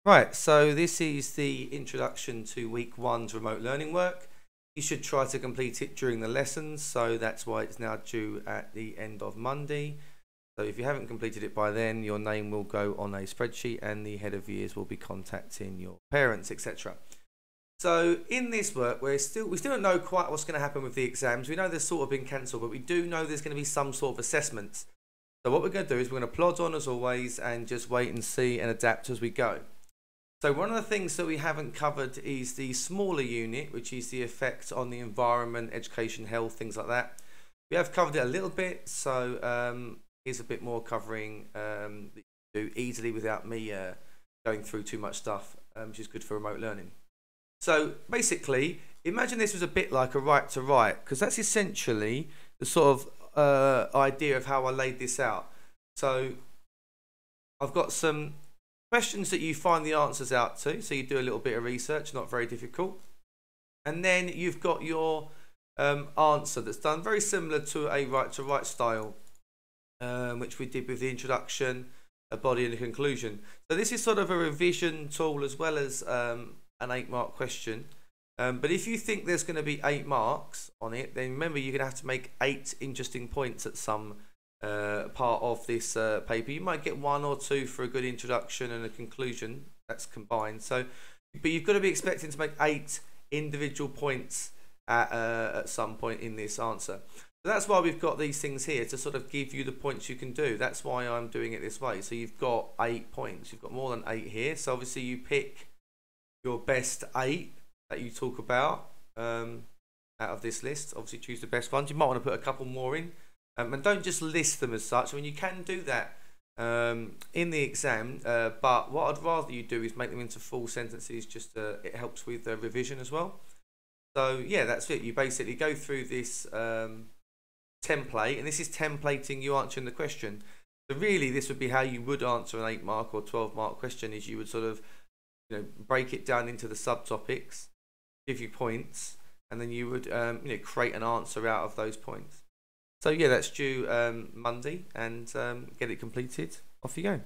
Right, so this is the introduction to week one's remote learning work. You should try to complete it during the lessons, so that's why it's now due at the end of Monday. So if you haven't completed it by then, your name will go on a spreadsheet and the head of years will be contacting your parents, etc. So in this work, we still don't know quite what's going to happen with the exams. We know they've sort of been cancelled, but we do know there's going to be some sort of assessments. So what we're going to do is we're going to plod on as always and just wait and see and adapt as we go. So one of the things that we haven't covered is the smaller unit, which is the effect on the environment, education, health, things like that. We have covered it a little bit, so here's a bit more covering that you can do easily without me going through too much stuff, which is good for remote learning. So basically, imagine this was a bit like a right to write, because that's essentially the sort of idea of how I laid this out. So I've got some questions that you find the answers out to, so you do a little bit of research, not very difficult. And then you've got your answer that's done very similar to a right to write style, which we did with the introduction, a body and a conclusion. So this is sort of a revision tool as well as an 8-mark question. But if you think there's going to be 8 marks on it, then remember you're going to have to make 8 interesting points at some part of this paper. You might get 1 or 2 for a good introduction and a conclusion. That's combined. So, but you've got to be expecting to make 8 individual points at some point in this answer. So that's why we've got these things here to sort of give you the points you can do. That's why I'm doing it this way. So you've got 8 points. You've got more than 8 here. So obviously you pick your best 8 that you talk about out of this list. Obviously choose the best ones. You might want to put a couple more in. And don't just list them as such. I mean, you can do that in the exam, but what I'd rather you do is make them into full sentences. Just it helps with revision as well. So yeah, that's it. You basically go through this template, and this is templating you answering the question. So really, this would be how you would answer an 8-mark or 12-mark question. Is you would sort of break it down into the subtopics, give you points, and then you would create an answer out of those points. So yeah, that's due Monday, and get it completed. Off you go.